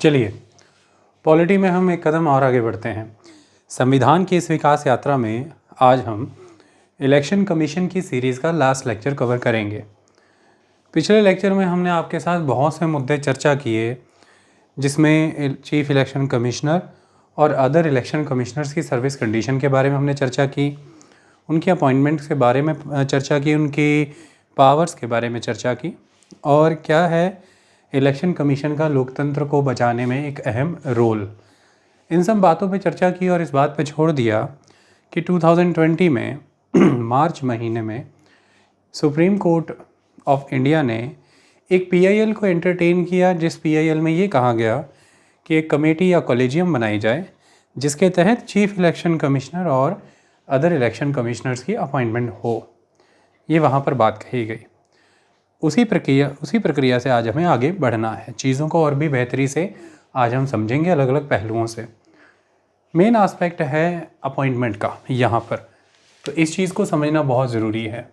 चलिए, पॉलिटी में हम एक कदम और आगे बढ़ते हैं। संविधान की इस विकास यात्रा में आज हम इलेक्शन कमीशन की सीरीज़ का लास्ट लेक्चर कवर करेंगे। पिछले लेक्चर में हमने आपके साथ बहुत से मुद्दे चर्चा किए, जिसमें चीफ इलेक्शन कमिश्नर और अदर इलेक्शन कमिश्नर्स की सर्विस कंडीशन के बारे में हमने चर्चा की, उनकी अपॉइंटमेंट्स के बारे में चर्चा की, उनकी पावर्स के बारे में चर्चा की और क्या है इलेक्शन कमीशन का लोकतंत्र को बचाने में एक अहम रोल। इन सब बातों पे चर्चा की और इस बात पे छोड़ दिया कि 2020 में मार्च महीने में सुप्रीम कोर्ट ऑफ इंडिया ने एक पीआईएल को एंटरटेन किया, जिस पीआईएल में ये कहा गया कि एक कमेटी या कॉलेजियम बनाई जाए जिसके तहत चीफ इलेक्शन कमिश्नर और अदर इलेक्शन कमिश्नर्स की अपॉइंटमेंट हो। ये वहाँ पर बात कही गई। उसी प्रक्रिया से आज हमें आगे बढ़ना है। चीज़ों को और भी बेहतरी से आज हम समझेंगे अलग अलग पहलुओं से। मेन एस्पेक्ट है अपॉइंटमेंट का यहाँ पर, तो इस चीज़ को समझना बहुत ज़रूरी है।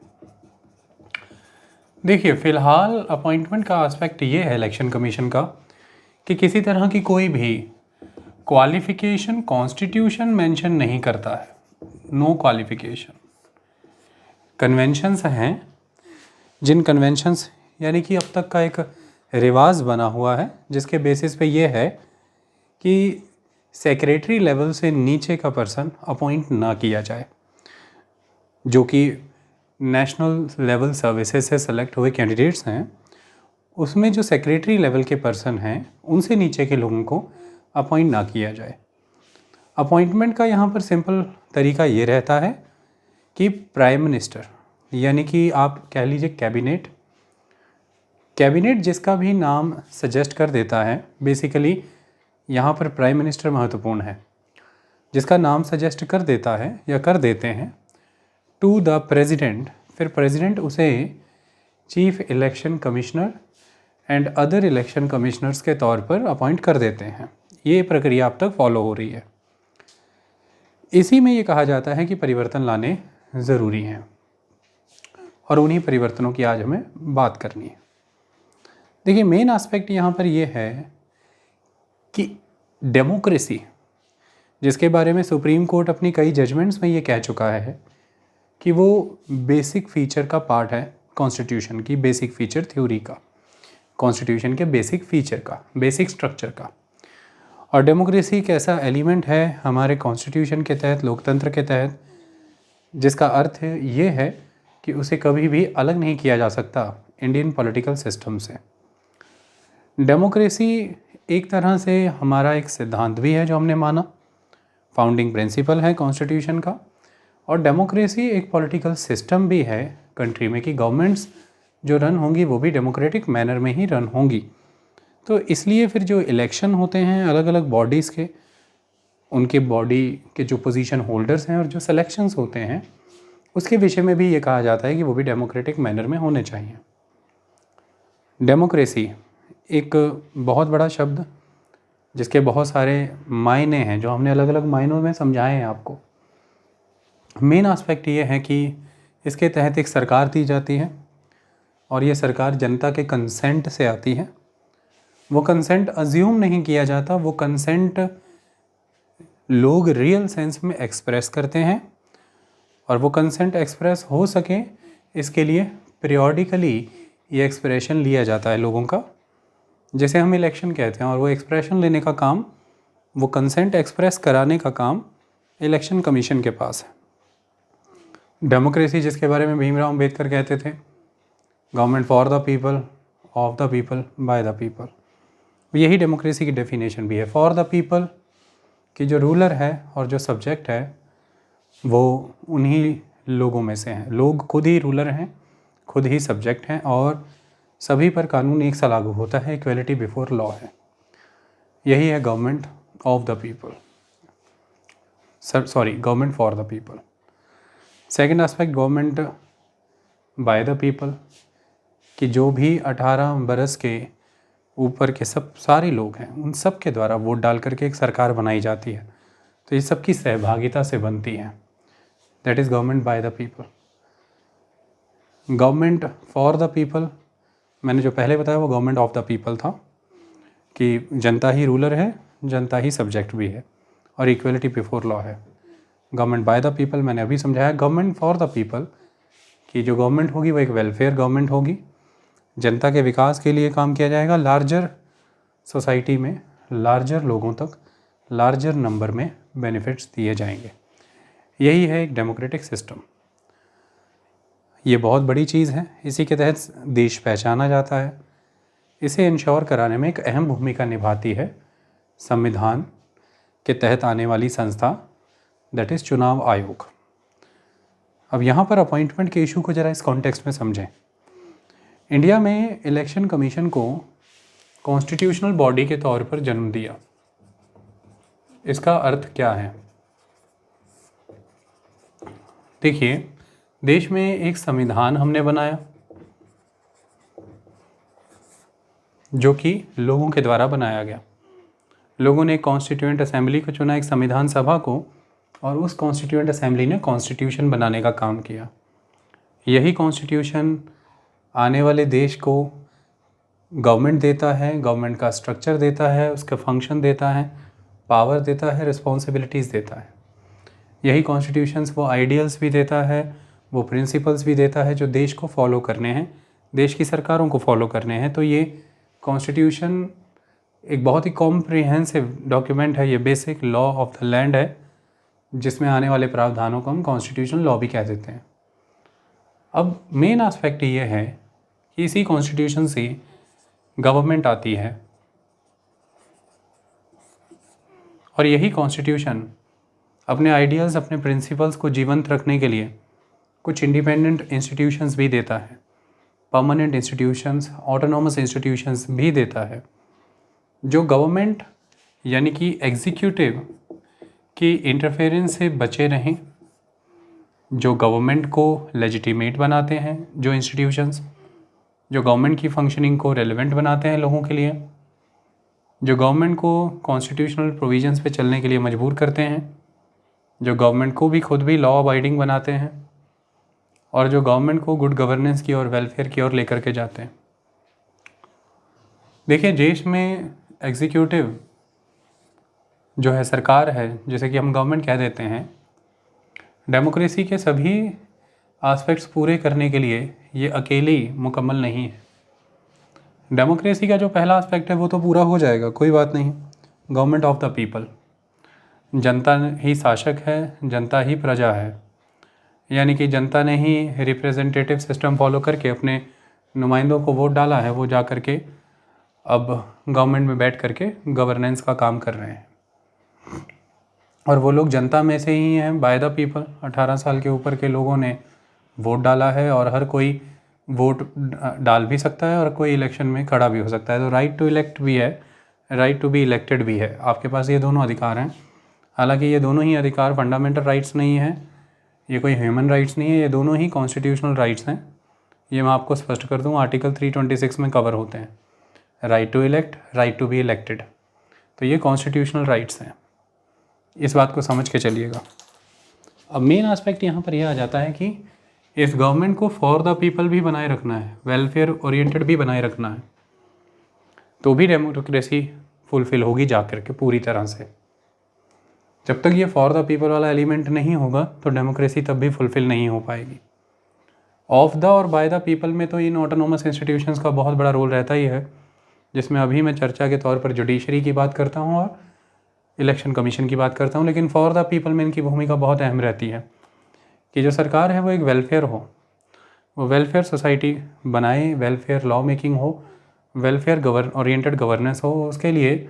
देखिए, फ़िलहाल अपॉइंटमेंट का एस्पेक्ट ये है इलेक्शन कमीशन का कि किसी तरह की कोई भी क्वालिफ़िकेशन कॉन्स्टिट्यूशन मेंशन नहीं करता है। No qualification. कन्वेंशंस हैं, जिन कन्वेंशंस यानी कि अब तक का एक रिवाज बना हुआ है, जिसके बेसिस पे ये है कि सेक्रेटरी लेवल से नीचे का पर्सन अपॉइंट ना किया जाए, जो कि नेशनल लेवल सर्विसेज से सेलेक्ट हुए कैंडिडेट्स हैं। उसमें जो सेक्रेटरी लेवल के पर्सन हैं उनसे नीचे के लोगों को अपॉइंट ना किया जाए। अपॉइंटमेंट का यहाँ पर सिंपल तरीका ये रहता है कि प्राइम मिनिस्टर, यानी कि आप कह लीजिए कैबिनेट जिसका भी नाम सजेस्ट कर देता है, बेसिकली यहाँ पर प्राइम मिनिस्टर महत्वपूर्ण है, जिसका नाम सजेस्ट कर देता है या कर देते हैं टू द प्रेसिडेंट, फिर प्रेसिडेंट उसे chief election commissioner and other election commissioners के तौर पर अपॉइंट कर देते हैं। ये प्रक्रिया अब तक फॉलो हो रही है। इसी में ये कहा जाता है कि परिवर्तन लाने ज़रूरी हैं और उन्हीं परिवर्तनों की आज हमें बात करनी है। देखिए, मेन एस्पेक्ट यहाँ पर ये है कि डेमोक्रेसी, जिसके बारे में सुप्रीम कोर्ट अपनी कई जजमेंट्स में ये कह चुका है कि वो बेसिक फीचर का पार्ट है कॉन्स्टिट्यूशन की, बेसिक फीचर थ्योरी का, कॉन्स्टिट्यूशन के बेसिक फीचर का, बेसिक स्ट्रक्चर का। और डेमोक्रेसी एक ऐसा एलिमेंट है हमारे कॉन्स्टिट्यूशन के तहत, लोकतंत्र के तहत, जिसका अर्थ ये है कि उसे कभी भी अलग नहीं किया जा सकता इंडियन पॉलिटिकल सिस्टम से। डेमोक्रेसी एक तरह से हमारा एक सिद्धांत भी है जो हमने माना, फाउंडिंग प्रिंसिपल है कॉन्स्टिट्यूशन का। और डेमोक्रेसी एक पॉलिटिकल सिस्टम भी है कंट्री में कि गवर्नमेंट्स जो रन होंगी वो भी डेमोक्रेटिक मैनर में ही रन होंगी। तो इसलिए फिर जो इलेक्शन होते हैं अलग अलग बॉडीज़ के, उनके बॉडी के जो पोजीशन होल्डर्स हैं और जो सिलेक्शंस होते हैं, उसके विषय में भी ये कहा जाता है कि वो भी डेमोक्रेटिक मैनर में होने चाहिए। डेमोक्रेसी एक बहुत बड़ा शब्द, जिसके बहुत सारे मायने हैं जो हमने अलग अलग मायनों में समझाए हैं आपको। मेन एस्पेक्ट ये है कि इसके तहत एक सरकार दी जाती है और ये सरकार जनता के कंसेंट से आती है। वो कंसेंट अज्यूम नहीं किया जाता, वो कंसेंट लोग रियल सेंस में एक्सप्रेस करते हैं और वो कंसेंट एक्सप्रेस हो सके इसके लिए पीरियोडिकली ये एक्सप्रेशन लिया जाता है लोगों का, जैसे हम इलेक्शन कहते हैं। और वो एक्सप्रेशन लेने का काम, वो कंसेंट एक्सप्रेस कराने का काम इलेक्शन कमीशन के पास है। डेमोक्रेसी, जिसके बारे में भीमराव अंबेडकर कहते थे, government for the people, of the people, by the people, यही डेमोक्रेसी की डेफिनेशन भी है। फॉर द पीपल कि जो रूलर है और जो सब्जेक्ट है वो उन्हीं लोगों में से हैं, लोग खुद ही रूलर हैं, खुद ही सब्जेक्ट हैं और सभी पर कानून एक सा लागू होता है, इक्वलिटी बिफोर लॉ है। यही है government of the people, government for the people. Second aspect government by the people, कि जो भी 18 बरस के ऊपर के सारे लोग हैं उन सब के द्वारा वोट डाल करके एक सरकार बनाई जाती है, तो ये सबकी सहभागिता से बनती है। That is government by the people. Government for the people, मैंने जो पहले बताया वो गवर्नमेंट ऑफ द पीपल था, कि जनता ही रूलर है, जनता ही सब्जेक्ट भी है, और इक्वलिटी बिफोर लॉ है। गवर्नमेंट बाय द पीपल, मैंने अभी समझाया, गवर्नमेंट फॉर द पीपल, कि जो गवर्नमेंट होगी वो एक वेलफेयर गवर्नमेंट होगी, जनता के विकास के लिए काम किया जाएगा, लार्जर सोसाइटी में लार्जर लोगों तक लार्जर नंबर में बेनिफिट्स दिए जाएंगे। यही है एक डेमोक्रेटिक सिस्टम। ये बहुत बड़ी चीज़ है, इसी के तहत देश पहचाना जाता है। इसे इंश्योर कराने में एक अहम भूमिका निभाती है संविधान के तहत आने वाली संस्था, दैट इज़ चुनाव आयोग। अब यहाँ पर अपॉइंटमेंट के इशू को ज़रा इस कॉन्टेक्स्ट में समझें। इंडिया में इलेक्शन कमीशन को कॉन्स्टिट्यूशनल बॉडी के तौर पर जन्म दिया। इसका अर्थ क्या है? देखिए, देश में एक संविधान हमने बनाया जो कि लोगों के द्वारा बनाया गया। लोगों ने एक कॉन्स्टिट्यूएंट असेंबली को चुना, एक संविधान सभा को, और उस कॉन्स्टिट्यूएंट असेंबली ने कॉन्स्टिट्यूशन बनाने का काम किया। यही कॉन्स्टिट्यूशन आने वाले देश को गवर्नमेंट देता है, गवर्नमेंट का स्ट्रक्चर देता है, उसका फंक्शन देता है, पावर देता है, रिस्पॉन्सिबिलिटीज़ देता है। यही कॉन्स्टिट्यूशंस वो आइडियल्स भी देता है, वो प्रिंसिपल्स भी देता है जो देश को फॉलो करने हैं, देश की सरकारों को फॉलो करने हैं। तो ये कॉन्स्टिट्यूशन एक बहुत ही कॉम्प्रिहेंसिव डॉक्यूमेंट है, ये basic law of the land है, जिसमें आने वाले प्रावधानों को हम कॉन्स्टिट्यूशनल लॉ भी कह देते हैं। अब मेन एस्पेक्ट ये है कि इसी कॉन्स्टिट्यूशन से गवर्नमेंट आती है, और यही कॉन्स्टिट्यूशन अपने आइडियल्स, अपने प्रिंसिपल्स को जीवंत रखने के लिए कुछ इंडिपेंडेंट इंस्टीट्यूशंस भी देता है, परमानेंट इंस्टीट्यूशंस, ऑटोनॉमस इंस्टीट्यूशंस भी देता है, जो गवर्नमेंट यानी कि एग्जीक्यूटिव की इंटरफेरेंस से बचे रहें, जो गवर्नमेंट को लेजिटिमेट बनाते हैं, जो इंस्टीट्यूशंस जो गवर्नमेंट की फंक्शनिंग को रेलेवेंट बनाते हैं लोगों के लिए, जो गवर्नमेंट को कॉन्स्टिट्यूशनल प्रोविजंस पे चलने के लिए मजबूर करते हैं, जो गवर्नमेंट को भी खुद भी लॉ अबाइडिंग बनाते हैं, और जो गवर्नमेंट को गुड गवर्नेंस की और वेलफेयर की ओर लेकर के जाते हैं। देखिए, देश में एग्जीक्यूटिव जो है, सरकार है, जैसे कि हम गवर्नमेंट कह देते हैं, डेमोक्रेसी के सभी एस्पेक्ट्स पूरे करने के लिए ये अकेली मुकम्मल नहीं है। डेमोक्रेसी का जो पहला एस्पेक्ट है वो तो पूरा हो जाएगा, कोई बात नहीं, गवर्नमेंट ऑफ द पीपल, जनता ही शासक है, जनता ही प्रजा है, यानी कि जनता ने ही रिप्रेजेंटेटिव सिस्टम फॉलो करके अपने नुमाइंदों को वोट डाला है, वो जा कर के अब गवर्नमेंट में बैठ करके गवर्नेंस का काम कर रहे हैं, और वो लोग जनता में से ही हैं, बाय द पीपल। 18 साल के ऊपर के लोगों ने वोट डाला है, और हर कोई वोट डाल भी सकता है और कोई इलेक्शन में खड़ा भी हो सकता है। तो राइट टू इलेक्ट भी है, राइट टू बी इलेक्टेड भी है, आपके पास ये दोनों अधिकार हैं। हालांकि ये दोनों ही अधिकार फंडामेंटल राइट्स नहीं हैं, ये कोई ह्यूमन राइट्स नहीं है, ये दोनों ही कॉन्स्टिट्यूशनल राइट्स हैं। ये मैं आपको स्पष्ट कर दूँ, आर्टिकल 326 में कवर होते हैं, right to elect, right to be elected. तो ये कॉन्स्टिट्यूशनल राइट्स हैं, इस बात को समझ के चलिएगा। अब मेन एस्पेक्ट यहाँ पर यह आ जाता है कि इस गवर्नमेंट को फॉर द पीपल भी बनाए रखना है, वेलफेयर ओरिएंटेड भी बनाए रखना है, तो भी डेमोक्रेसी फुलफिल होगी जा कर के पूरी तरह से। जब तक ये फॉर द पीपल वाला एलिमेंट नहीं होगा तो डेमोक्रेसी तब भी फुलफिल नहीं हो पाएगी। ऑफ द और बाय द पीपल में तो इन ऑटोनोमस इंस्टीट्यूशंस का बहुत बड़ा रोल रहता ही है, जिसमें अभी मैं चर्चा के तौर पर जुडिशरी की बात करता हूँ और इलेक्शन कमीशन की बात करता हूँ, लेकिन फॉर द पीपल में इनकी भूमिका बहुत अहम रहती है कि जो सरकार है वो एक वेलफेयर हो, वो वेलफेयर सोसाइटी बनाए, वेलफेयर लॉ मेकिंग हो, वेलफेयर ओरिएंटेड गवर्नेंस हो। उसके लिए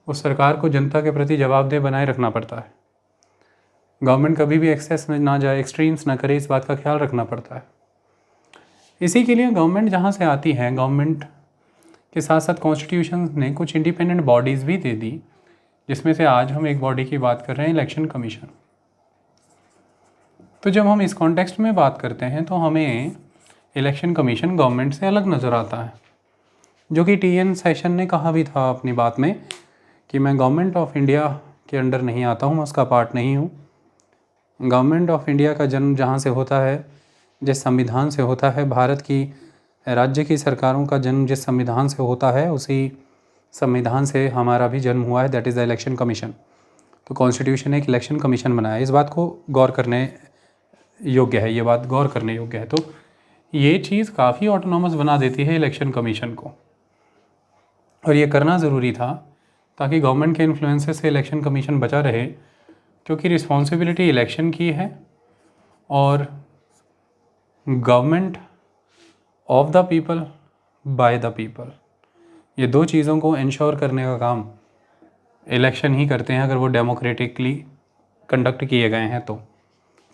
उस सरकार को जनता के प्रति जवाबदेह बनाए रखना पड़ता है। गवर्नमेंट कभी भी एक्सेस में ना जाए, एक्सट्रीम्स ना करे, इस बात का ख्याल रखना पड़ता है। इसी के लिए गवर्नमेंट जहाँ से आती है, गवर्नमेंट के साथ साथ कॉन्स्टिट्यूशन ने कुछ इंडिपेंडेंट बॉडीज़ भी दे दी, जिसमें से आज हम एक बॉडी की बात कर रहे हैं, इलेक्शन कमीशन। तो जब हम इस कॉन्टेक्स्ट में बात करते हैं तो हमें इलेक्शन कमीशन गवर्नमेंट से अलग नज़र आता है, जो कि TN सेशन ने कहा भी था अपनी बात में कि मैं गवर्नमेंट ऑफ इंडिया के अंडर नहीं आता हूँ, मैं उसका पार्ट नहीं हूँ। गवर्नमेंट ऑफ इंडिया का जन्म जहाँ से होता है, जिस संविधान से होता है, भारत की राज्य की सरकारों का जन्म जिस संविधान से होता है, उसी संविधान से हमारा भी जन्म हुआ है, that is the election commission. तो कॉन्स्टिट्यूशन ने एक इलेक्शन कमीशन बनाया, इस बात को गौर करने योग्य है, ये बात गौर करने योग्य है। तो ये चीज़ काफ़ी ऑटोनॉमस बना देती है इलेक्शन कमीशन को, और ये करना ज़रूरी था ताकि गवर्नमेंट के इन्फ्लुएंसेस से इलेक्शन कमीशन बचा रहे, क्योंकि रिस्पॉन्सिबिलिटी इलेक्शन की है और government of the people by the people, ये दो चीज़ों को इंश्योर करने का काम इलेक्शन ही करते हैं, अगर वो डेमोक्रेटिकली कंडक्ट किए गए हैं तो,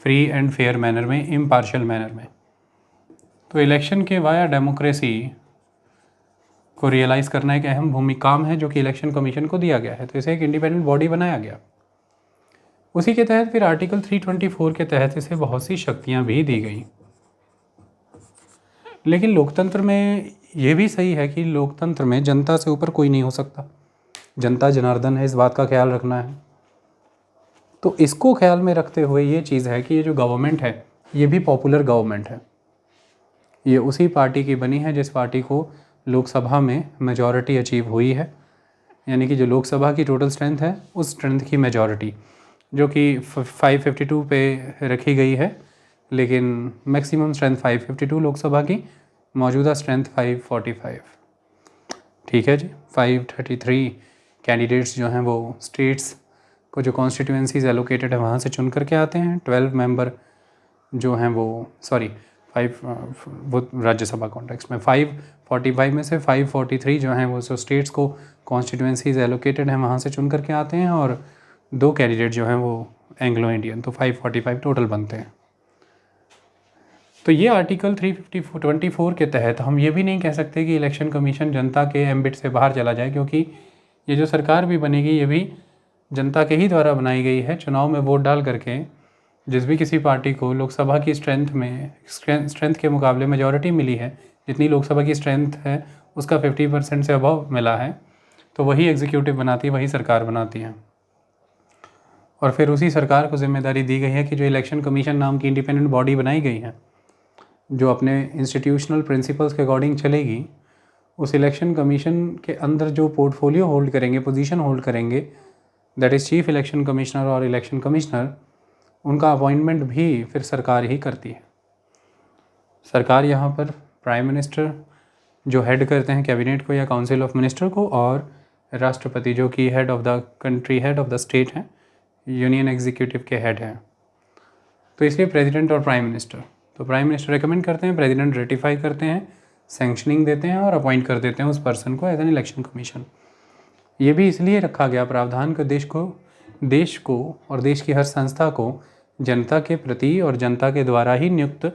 फ्री एंड फेयर मैनर में, इम्पार्शियल मैनर में। तो इलेक्शन के वाया डेमोक्रेसी को रियलाइज़ करना एक अहम भूमिका काम है जो कि इलेक्शन कमीशन को दिया गया है। तो इसे एक इंडिपेंडेंट बॉडी बनाया गया। उसी के तहत फिर आर्टिकल 324 के तहत इसे बहुत सी शक्तियाँ भी दी गई। लेकिन लोकतंत्र में ये भी सही है कि लोकतंत्र में जनता से ऊपर कोई नहीं हो सकता, जनता जनार्दन है, इस बात का ख्याल रखना है। तो इसको ख्याल में रखते हुए ये चीज़ है कि ये जो गवर्नमेंट है ये भी पॉपुलर गवर्नमेंट है, ये उसी पार्टी की बनी है जिस पार्टी को लोकसभा में मेजॉरिटी अचीव हुई है, यानी कि जो लोकसभा की टोटल स्ट्रेंथ है उस स्ट्रेंथ की मेजॉरिटी जो कि 552 पे रखी गई है, लेकिन मैक्सिमम स्ट्रेंथ 552 लोकसभा की, मौजूदा स्ट्रेंथ 545। ठीक है जी। 533 कैंडिडेट्स जो हैं वो स्टेट्स को जो कॉन्स्टिट्यूएंसीज एलोकेटेड है वहाँ से चुन करके आते हैं। 12 मेंबर जो हैं वो वो राज्यसभा कॉन्टेक्स्ट में 545 में से 543 जो हैं वो स्टेट्स को कॉन्स्टिट्यूएंसीज एलोकेटेड हैं वहाँ से चुन करके आते हैं, और 2 कैंडिडेट जो हैं वो एंग्लो इंडियन, तो 545 टोटल बनते हैं। तो ये आर्टिकल 324 के तहत हम ये भी नहीं कह सकते कि इलेक्शन कमीशन जनता के एम्बिट से बाहर चला जाए, क्योंकि ये जो सरकार भी बनेगी ये भी जनता के ही द्वारा बनाई गई है। चुनाव में वोट डाल करके जिस भी किसी पार्टी को लोकसभा की स्ट्रेंथ के मुकाबले मेजॉरिटी मिली है, जितनी लोकसभा की स्ट्रेंथ है उसका 50% से अबव मिला है, तो वही एग्जीक्यूटिव बनाती है, वही सरकार बनाती है। और फिर उसी सरकार को जिम्मेदारी दी गई है कि जो इलेक्शन कमीशन नाम की इंडिपेंडेंट बॉडी बनाई गई है, जो अपने इंस्टीट्यूशनल प्रिंसिपल्स के अकॉर्डिंग चलेगी, उस इलेक्शन कमीशन के अंदर जो पोर्टफोलियो होल्ड करेंगे, पोजीशन होल्ड करेंगे, that is chief election commissioner और इलेक्शन कमिश्नर, उनका अपॉइंटमेंट भी फिर सरकार ही करती है। सरकार यहाँ पर प्राइम मिनिस्टर जो हेड करते हैं कैबिनेट को या काउंसिल ऑफ मिनिस्टर को, और राष्ट्रपति जो कि head of the country, head of the state हैं, यूनियन एग्जीक्यूटिव के हेड हैं। तो इसलिए प्रेसिडेंट और प्राइम मिनिस्टर, तो प्राइम मिनिस्टर रेकमेंड करते हैं, प्रेसिडेंट रेटिफाई करते हैं, सैंक्शनिंग देते हैं और अपॉइंट कर देते हैं उस पर्सन को एज एन इलेक्शन कमीशन। ये भी इसलिए रखा गया प्रावधान कि देश को और देश की हर संस्था को जनता के प्रति और जनता के द्वारा ही नियुक्त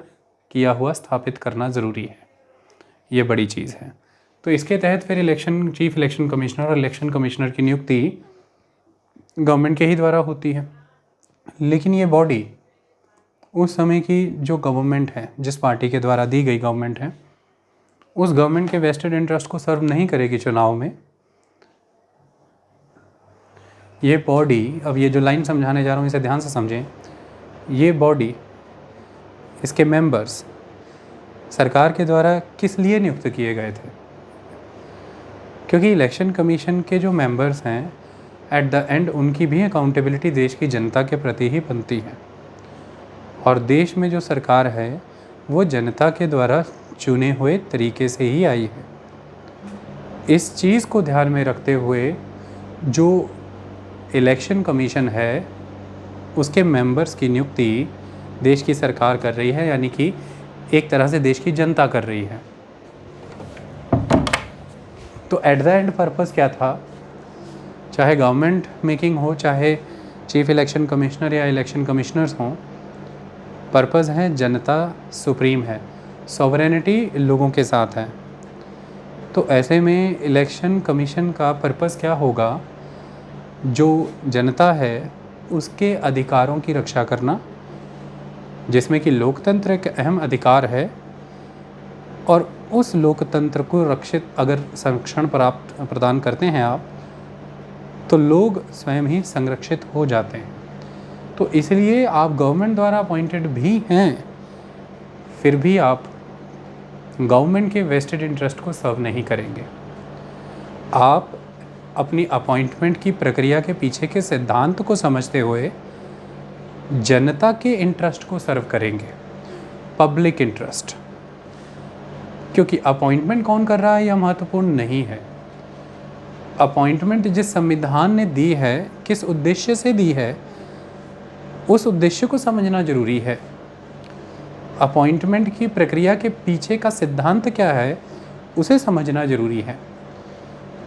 किया हुआ स्थापित करना ज़रूरी है, ये बड़ी चीज़ है। तो इसके तहत फिर चीफ इलेक्शन कमिश्नर और इलेक्शन कमिश्नर की नियुक्ति गवर्नमेंट के ही द्वारा होती है। लेकिन ये बॉडी उस समय की जो गवर्नमेंट है, जिस पार्टी के द्वारा दी गई गवर्नमेंट है, उस गवर्नमेंट के वेस्टेड इंटरेस्ट को सर्व नहीं करेगी चुनाव में। ये बॉडी, अब ये जो लाइन समझाने जा रहा हूँ इसे ध्यान से समझें, ये बॉडी, इसके मेंबर्स सरकार के द्वारा किस लिए नियुक्त किए गए थे? क्योंकि इलेक्शन कमीशन के जो मेंबर्स हैं एट द एंड उनकी भी अकाउंटेबिलिटी देश की जनता के प्रति ही बनती है, और देश में जो सरकार है वो जनता के द्वारा चुने हुए तरीके से ही आई है। इस चीज़ को ध्यान में रखते हुए जो इलेक्शन कमीशन है उसके मेंबर्स की नियुक्ति देश की सरकार कर रही है, यानी कि एक तरह से देश की जनता कर रही है। तो एट द एंड पर्पस क्या था? चाहे गवर्नमेंट मेकिंग हो, चाहे चीफ इलेक्शन कमिश्नर या इलेक्शन कमिश्नर्स हों, पर्पस है जनता सुप्रीम है, सॉवरेनिटी लोगों के साथ है। तो ऐसे में इलेक्शन कमीशन का पर्पस क्या होगा? जो जनता है उसके अधिकारों की रक्षा करना, जिसमें कि लोकतंत्र एक अहम अधिकार है, और उस लोकतंत्र को रक्षित अगर संरक्षण प्रदान करते हैं आप, तो लोग स्वयं ही संरक्षित हो जाते हैं। तो इसलिए आप गवर्नमेंट द्वारा अपॉइंटेड भी हैं, फिर भी आप गवर्नमेंट के वेस्टेड इंटरेस्ट को सर्व नहीं करेंगे। आप अपनी अपॉइंटमेंट की प्रक्रिया के पीछे के सिद्धांत को समझते हुए जनता के इंटरेस्ट को सर्व करेंगे, पब्लिक इंटरेस्ट। क्योंकि अपॉइंटमेंट कौन कर रहा है यह महत्वपूर्ण नहीं है। अपॉइंटमेंट जिस संविधान ने दी है, किस उद्देश्य से दी है, उस उद्देश्य को समझना जरूरी है। अपॉइंटमेंट की प्रक्रिया के पीछे का सिद्धांत क्या है उसे समझना जरूरी है।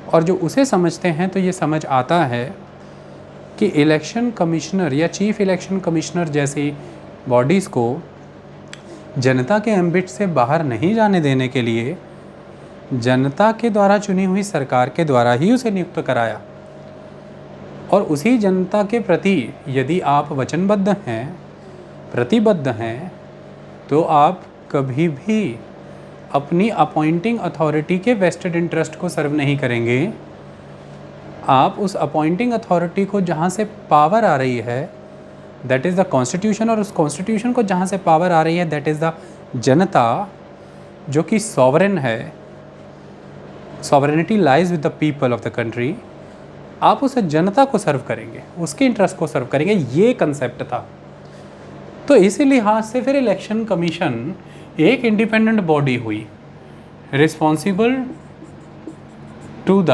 और जो उसे समझते हैं तो ये समझ आता है कि इलेक्शन कमिश्नर या चीफ इलेक्शन कमिश्नर जैसी बॉडीज़ को जनता के एम्बिट से बाहर नहीं जाने देने के लिए जनता के द्वारा चुनी हुई सरकार के द्वारा ही उसे नियुक्त कराया। और उसी जनता के प्रति यदि आप वचनबद्ध हैं, प्रतिबद्ध हैं, तो आप कभी भी अपनी अपॉइंटिंग अथॉरिटी के वेस्टेड इंटरेस्ट को सर्व नहीं करेंगे। आप उस अपॉइंटिंग अथॉरिटी को जहाँ से पावर आ रही है दैट इज़ द कॉन्स्टिट्यूशन, और उस कॉन्स्टिट्यूशन को जहाँ से पावर आ रही है दैट इज़ द जनता, जो कि सॉवरेन है, sovereignty lies with the people of the country. आप उस जनता को सर्व करेंगे, उसके इंटरेस्ट को सर्व करेंगे, ये कंसेप्ट था। तो इसी लिहाज से फिर इलेक्शन कमीशन एक इंडिपेंडेंट बॉडी हुई, responsible to the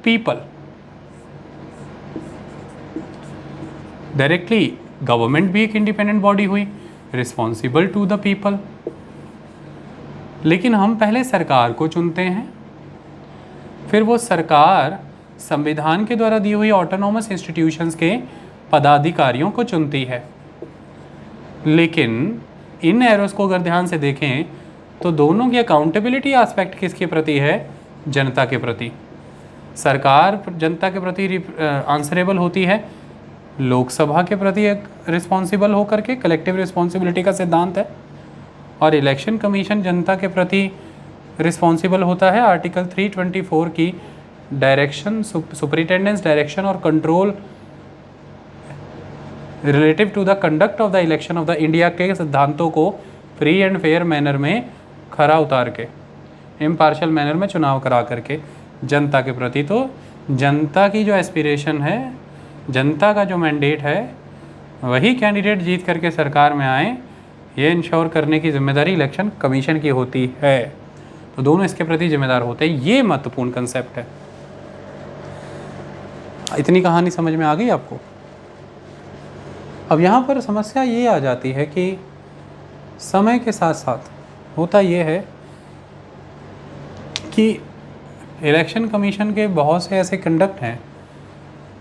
people. Directly government भी एक इंडिपेंडेंट बॉडी हुई, रिस्पॉन्सिबल टू द पीपल। लेकिन हम पहले सरकार को चुनते हैं, फिर वो सरकार संविधान के द्वारा दी हुई ऑटोनॉमस इंस्टीट्यूशंस के पदाधिकारियों को चुनती है। लेकिन इन एरोस को अगर ध्यान से देखें तो दोनों की अकाउंटेबिलिटी एस्पेक्ट किसके प्रति है? जनता के प्रति। सरकार जनता के प्रति आंसरेबल होती है, लोकसभा के प्रति एक रिस्पॉन्सिबल होकर के, कलेक्टिव रिस्पॉन्सिबिलिटी का सिद्धांत है। और इलेक्शन कमीशन जनता के प्रति रिस्पॉन्सिबल होता है आर्टिकल 324 की डायरेक्शन, सुपरिटेंडेंस, डायरेक्शन और control relative to the conduct of the election of the India के सिद्धांतों को फ्री एंड फेयर मैनर में खरा उतार के, इम्पार्शियल मैनर में चुनाव करा करके जनता के प्रति। तो जनता की जो एस्पिरेशन है, जनता का जो मैंडेट है, वही कैंडिडेट जीत करके सरकार में आए, ये इंश्योर करने की जिम्मेदारी इलेक्शन कमीशन की होती है। तो दोनों इसके प्रति जिम्मेदार होते हैं। ये महत्वपूर्ण कंसेप्ट है। इतनी कहानी समझ में आ गई आपको? अब यहाँ पर समस्या ये आ जाती है कि समय के साथ साथ होता ये है कि इलेक्शन कमीशन के बहुत से ऐसे कंडक्ट हैं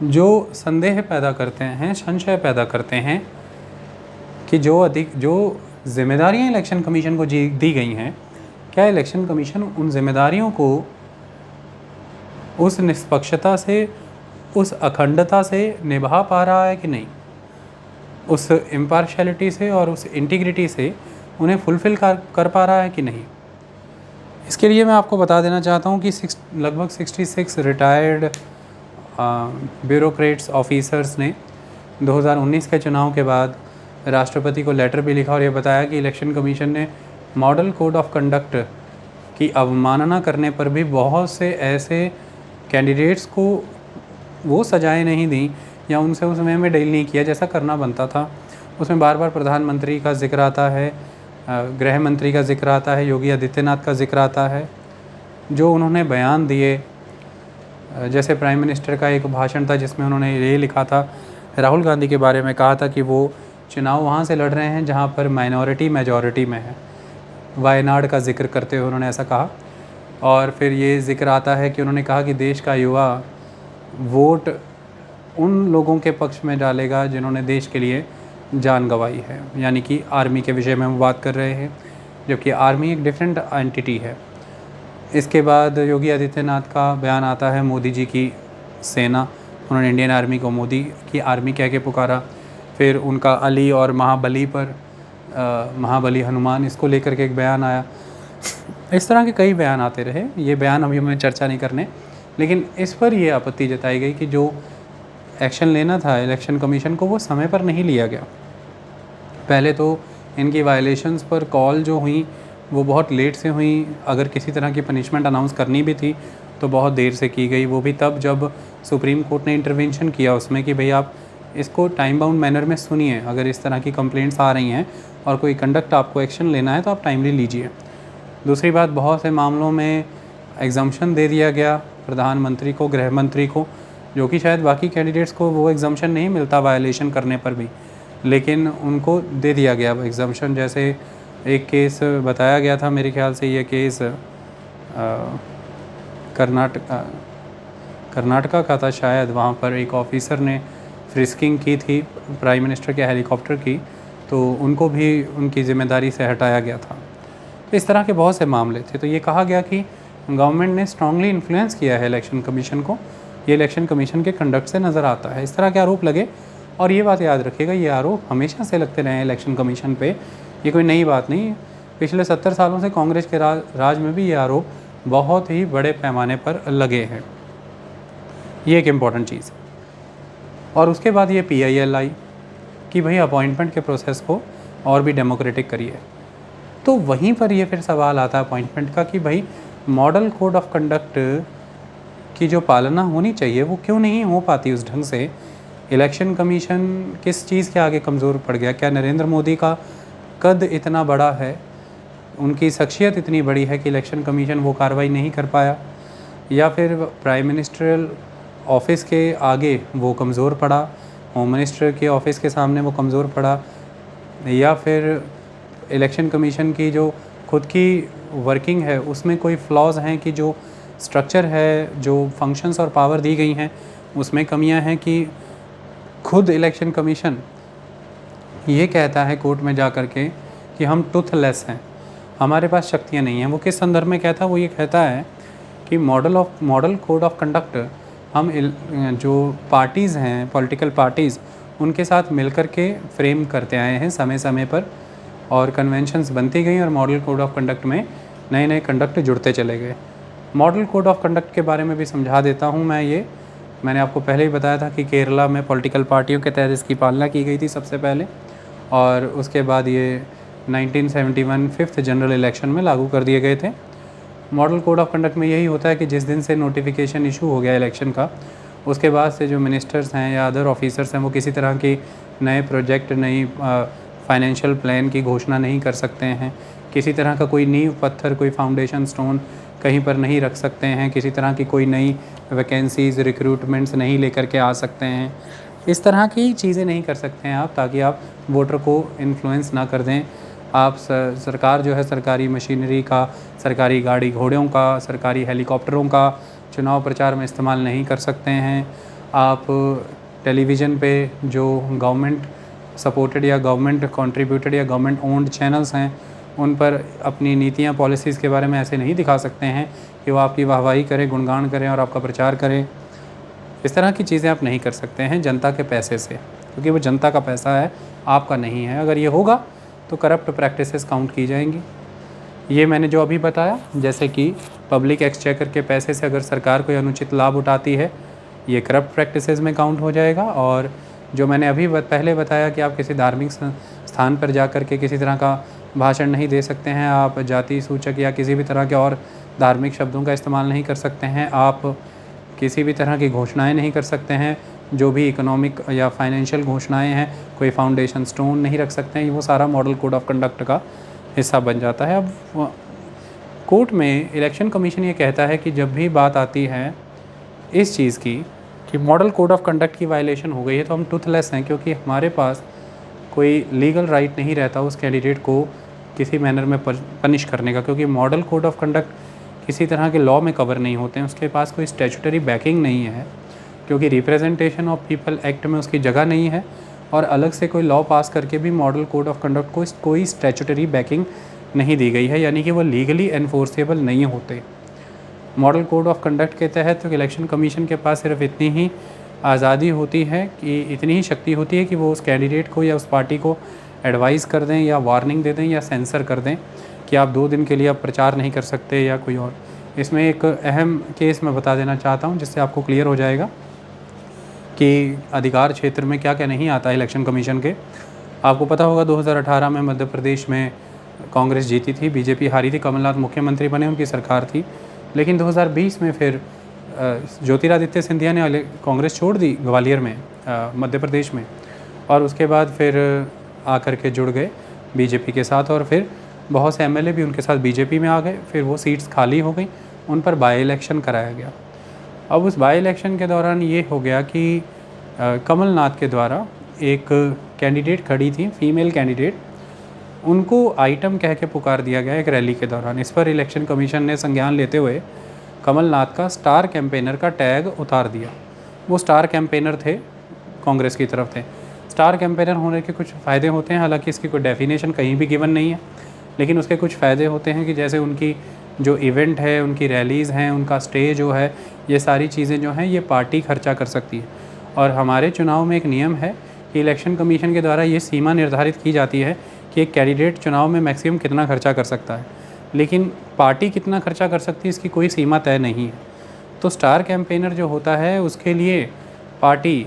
जो संदेह पैदा करते हैं, संशय पैदा करते हैं कि जो जिम्मेदारियाँ इलेक्शन कमीशन को दी गई हैं, क्या इलेक्शन कमीशन उन जिम्मेदारियों को उस निष्पक्षता से, उस अखंडता से निभा पा रहा है कि नहीं, उस इम्पार्शियलिटी से और उस इंटीग्रिटी से उन्हें फुलफ़िल कर पा रहा है कि नहीं। इसके लिए मैं आपको बता देना चाहता हूँ कि लगभग 66 रिटायर्ड ब्यूरोक्रेट्स ऑफिसर्स ने 2019 के चुनाव के बाद राष्ट्रपति को लेटर भी लिखा और ये बताया कि इलेक्शन कमीशन ने मॉडल कोड ऑफ कंडक्ट की अवमानना करने पर भी बहुत से ऐसे कैंडिडेट्स को वो सजाएं नहीं दी या उनसे उस समय में डील नहीं किया जैसा करना बनता था। उसमें बार बार प्रधानमंत्री का जिक्र आता है, गृह मंत्री का जिक्र आता है, योगी आदित्यनाथ का जिक्र आता है, जो उन्होंने बयान दिए। जैसे प्राइम मिनिस्टर का एक भाषण था जिसमें उन्होंने ये लिखा था, राहुल गांधी के बारे में कहा था कि वो चुनाव वहाँ से लड़ रहे हैं जहाँ पर माइनॉरिटी मेजॉरिटी में है। वायनाड का जिक्र करते हुए उन्होंने ऐसा कहा। और फिर ये जिक्र आता है कि उन्होंने कहा कि देश का युवा वोट उन लोगों के पक्ष में डालेगा जिन्होंने देश के लिए जान गंवाई है, यानी कि आर्मी के विषय में हम बात कर रहे हैं, जबकि आर्मी एक डिफरेंट एंटिटी है। इसके बाद योगी आदित्यनाथ का बयान आता है, मोदी जी की सेना, उन्होंने इंडियन आर्मी को मोदी की आर्मी कह के पुकारा। फिर उनका अली और महाबली पर महाबली हनुमान, इसको लेकर के एक बयान आया। इस तरह के कई बयान आते रहे। ये बयान अभी हमें चर्चा नहीं करने, लेकिन इस पर ये आपत्ति जताई गई कि जो एक्शन लेना था इलेक्शन कमीशन को वो समय पर नहीं लिया गया। पहले तो इनकी वायलेशंस पर कॉल जो हुई वो बहुत लेट से हुई। अगर किसी तरह की पनिशमेंट अनाउंस करनी भी थी तो बहुत देर से की गई, वो भी तब जब सुप्रीम कोर्ट ने इंटरवेंशन किया उसमें कि भाई आप इसको टाइम बाउंड मैनर में सुनिए, अगर इस तरह की कंप्लेंट्स आ रही हैं और कोई कंडक्ट आपको एक्शन लेना है तो आप टाइमली लीजिए। दूसरी बात, बहुत से मामलों में एग्जम्पशन दे दिया गया प्रधानमंत्री को, गृह मंत्री को, जो कि शायद बाकी कैंडिडेट्स को वो एग्जम्पशन नहीं मिलता वायलेशन करने पर भी, लेकिन उनको दे दिया गया एग्जम्पशन। जैसे एक केस बताया गया था, मेरे ख्याल से ये केस कर्नाटका का था शायद, वहाँ पर एक ऑफिसर ने फ्रिस्किंग की थी प्राइम मिनिस्टर के हेलीकॉप्टर की, तो उनको भी उनकी ज़िम्मेदारी से हटाया गया था। तो इस तरह के बहुत से मामले थे। तो ये कहा गया कि गवर्नमेंट ने स्ट्रांगली इन्फ्लुएंस किया है इलेक्शन कमीशन को, ये इलेक्शन कमीशन के कंडक्ट से नज़र आता है। इस तरह के आरोप लगे, और ये बात याद रखिएगा, ये आरोप हमेशा से लगते रहे हैं इलेक्शन कमीशन पे, ये कोई नई बात नहीं है। पिछले 70 सालों से कांग्रेस के राज में भी ये आरोप बहुत ही बड़े पैमाने पर लगे हैं। ये एक इम्पॉर्टेंट चीज़ है। और उसके बाद ये PIL आई कि भाई अपॉइंटमेंट के प्रोसेस को और भी डेमोक्रेटिक करिए। तो वहीं पर ये फिर सवाल आता है अपॉइंटमेंट का कि भाई मॉडल कोड ऑफ कंडक्ट की जो पालना होनी चाहिए वो क्यों नहीं हो पाती उस ढंग से। इलेक्शन कमीशन किस चीज़ के आगे कमज़ोर पड़ गया? क्या नरेंद्र मोदी का कद इतना बड़ा है, उनकी शख्सियत इतनी बड़ी है कि इलेक्शन कमीशन वो कार्रवाई नहीं कर पाया, या फिर प्राइम मिनिस्ट्रियल ऑफिस के आगे वो कमज़ोर पड़ा, होम मिनिस्टर के ऑफिस के सामने वो कमज़ोर पड़ा, या फिर इलेक्शन कमीशन की जो खुद की वर्किंग है उसमें कोई फ्लॉज हैं कि जो स्ट्रक्चर है, जो फंक्शंस और पावर दी गई हैं उसमें कमियां हैं, कि खुद इलेक्शन कमीशन ये कहता है कोर्ट में जा कर के कि हम टूथलेस हैं, हमारे पास शक्तियां नहीं हैं। वो किस संदर्भ में कहता है? वो ये कहता है कि मॉडल कोड ऑफ कंडक्ट हम जो पार्टीज़ हैं, पॉलिटिकल पार्टीज़, उनके साथ मिलकर के फ्रेम करते आए हैं समय समय पर, और कन्वेंशंस बनती गई और मॉडल कोड ऑफ कंडक्ट में नए नए कंडक्ट जुड़ते चले गए। मॉडल कोड ऑफ कंडक्ट के बारे में भी समझा देता हूँ मैं। मैंने आपको पहले ही बताया था कि केरला में पॉलिटिकल पार्टियों के तहत इसकी पालना की गई थी सबसे पहले, और उसके बाद ये 1971 5th जनरल इलेक्शन में लागू कर दिए गए थे। मॉडल कोड ऑफ कंडक्ट में यही होता है कि जिस दिन से नोटिफिकेशन इशू हो गया इलेक्शन का, उसके बाद से जो मिनिस्टर्स हैं या अदर ऑफिसर्स हैं वो किसी तरह की नए प्रोजेक्ट, नई फाइनेंशियल प्लान की घोषणा नहीं कर सकते हैं, किसी तरह का कोई नींव पत्थर, कोई फाउंडेशन स्टोन कहीं पर नहीं रख सकते हैं, किसी तरह की कोई नई वैकेंसीज़, रिक्रूटमेंट्स नहीं लेकर के आ सकते हैं। इस तरह की चीज़ें नहीं कर सकते हैं आप, ताकि आप वोटर को इन्फ्लुएंस ना कर दें। आप सरकार जो है, सरकारी मशीनरी का, सरकारी गाड़ी घोड़ों का, सरकारी हेलीकॉप्टरों का चुनाव प्रचार में इस्तेमाल नहीं कर सकते हैं। आप टेलीविज़न पे जो गवर्नमेंट सपोर्टेड या गवर्नमेंट कंट्रीब्यूटेड या गवर्नमेंट ओन्ड चैनल्स हैं, उन पर अपनी नीतियाँ, पॉलिसीज़ के बारे में ऐसे नहीं दिखा सकते हैं कि वो आपकी वाहवाही करें, गुणगान करें और आपका प्रचार करें। इस तरह की चीज़ें आप नहीं कर सकते हैं जनता के पैसे से, क्योंकि वो जनता का पैसा है, आपका नहीं है। अगर ये होगा तो करप्ट प्रैक्टिसेस काउंट की जाएंगी। ये मैंने जो अभी बताया, जैसे कि पब्लिक एक्सचेकर के पैसे से अगर सरकार कोई अनुचित लाभ उठाती है, ये करप्ट प्रैक्टिसेस में काउंट हो जाएगा। और जो मैंने अभी पहले बताया कि आप किसी धार्मिक स्थान पर जा कर के किसी तरह का भाषण नहीं दे सकते हैं, आप जाति सूचक या किसी भी तरह के और धार्मिक शब्दों का इस्तेमाल नहीं कर सकते हैं, आप किसी भी तरह की घोषणाएं नहीं कर सकते हैं, जो भी इकोनॉमिक या फाइनेंशियल घोषणाएं हैं, कोई फाउंडेशन स्टोन नहीं रख सकते हैं, वो सारा मॉडल कोड ऑफ कंडक्ट का हिस्सा बन जाता है। अब कोर्ट में इलेक्शन कमीशन ये कहता है कि जब भी बात आती है इस चीज़ की कि मॉडल कोड ऑफ कंडक्ट की वायलेशन हो गई है, तो हम टूथलेस हैं, क्योंकि हमारे पास कोई लीगल राइट नहीं रहता उस कैंडिडेट को किसी मैनर में पनिश करने का, क्योंकि मॉडल कोड ऑफ कंडक्ट किसी तरह के लॉ में कवर नहीं होते हैं, उसके पास कोई स्टैट्यूटरी बैकिंग नहीं है, क्योंकि रिप्रेजेंटेशन ऑफ पीपल एक्ट में उसकी जगह नहीं है, और अलग से कोई लॉ पास करके भी मॉडल कोड ऑफ कंडक्ट को कोई स्टैट्यूटरी बैकिंग नहीं दी गई है, यानी कि वो लीगली एनफोर्सेबल नहीं होते। मॉडल कोड ऑफ कंडक्ट के तहत तो इलेक्शन कमीशन के पास सिर्फ इतनी ही आज़ादी होती है, कि इतनी ही शक्ति होती है कि वो उस कैंडिडेट को या उस पार्टी को एडवाइस कर दें या वार्निंग दे दें या सेंसर कर दें कि आप 2 दिन के लिए आप प्रचार नहीं कर सकते या कोई और। इसमें एक अहम केस मैं बता देना चाहता हूं, जिससे आपको क्लियर हो जाएगा कि अधिकार क्षेत्र में क्या क्या नहीं आता है इलेक्शन कमीशन के। आपको पता होगा 2018 में मध्य प्रदेश में कांग्रेस जीती थी, बीजेपी हारी थी, कमलनाथ मुख्यमंत्री बने, उनकी सरकार थी। लेकिन 2020 में फिर ज्योतिरादित्य सिंधिया ने कांग्रेस छोड़ दी ग्वालियर में, मध्य प्रदेश में, और उसके बाद फिर आकर के जुड़ गए बीजेपी के साथ, और फिर बहुत से एमएलए भी उनके साथ बीजेपी में आ गए। फिर वो सीट्स खाली हो गई, उन पर बाई इलेक्शन कराया गया। अब उस बाई इलेक्शन के दौरान ये हो गया कि कमलनाथ के द्वारा एक कैंडिडेट खड़ी थी, फीमेल कैंडिडेट, उनको आइटम कह के पुकार दिया गया एक रैली के दौरान। इस पर इलेक्शन कमीशन ने संज्ञान लेते हुए कमलनाथ का स्टार कैंपेनर का टैग उतार दिया। वो स्टार कैंपेनर थे, कांग्रेस की तरफ थे। स्टार कैंपेनर होने के कुछ फ़ायदे होते हैं, हालांकि इसकी कोई डेफिनेशन कहीं भी गिवन नहीं है, लेकिन उसके कुछ फ़ायदे होते हैं कि जैसे उनकी जो इवेंट है, उनकी रैलीज़ हैं, उनका स्टे जो है, ये सारी चीज़ें जो हैं ये पार्टी खर्चा कर सकती है। और हमारे चुनाव में एक नियम है कि इलेक्शन कमीशन के द्वारा ये सीमा निर्धारित की जाती है कि एक कैंडिडेट चुनाव में मैक्सिमम कितना खर्चा कर सकता है, लेकिन पार्टी कितना खर्चा कर सकती है इसकी कोई सीमा तय नहीं है। तो स्टार कैंपेनर जो होता है उसके लिए पार्टी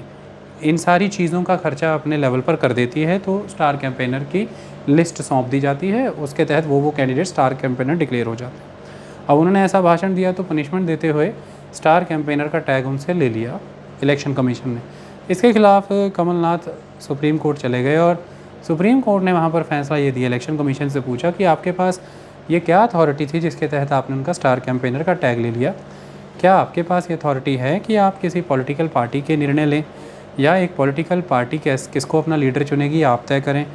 इन सारी चीज़ों का खर्चा अपने लेवल पर कर देती है, तो स्टार कैंपेनर की लिस्ट सौंप दी जाती है, उसके तहत वो कैंडिडेट स्टार कैंपेनर डिक्लेयर हो जाते हैं। अब उन्होंने ऐसा भाषण दिया तो पनिशमेंट देते हुए स्टार कैंपेनर का टैग उनसे ले लिया इलेक्शन कमीशन ने। इसके खिलाफ कमलनाथ सुप्रीम कोर्ट चले गए और सुप्रीम कोर्ट ने वहाँ पर फैसला ये दिया, इलेक्शन कमीशन से पूछा कि आपके पास ये क्या अथॉरिटी थी जिसके तहत आपने उनका स्टार कैंपेनर का टैग ले लिया? क्या आपके पास ये अथॉरिटी है कि आप किसी पॉलिटिकल पार्टी के निर्णय लें, या एक पॉलिटिकल पार्टी किसको अपना लीडर चुनेगी आप तय करें,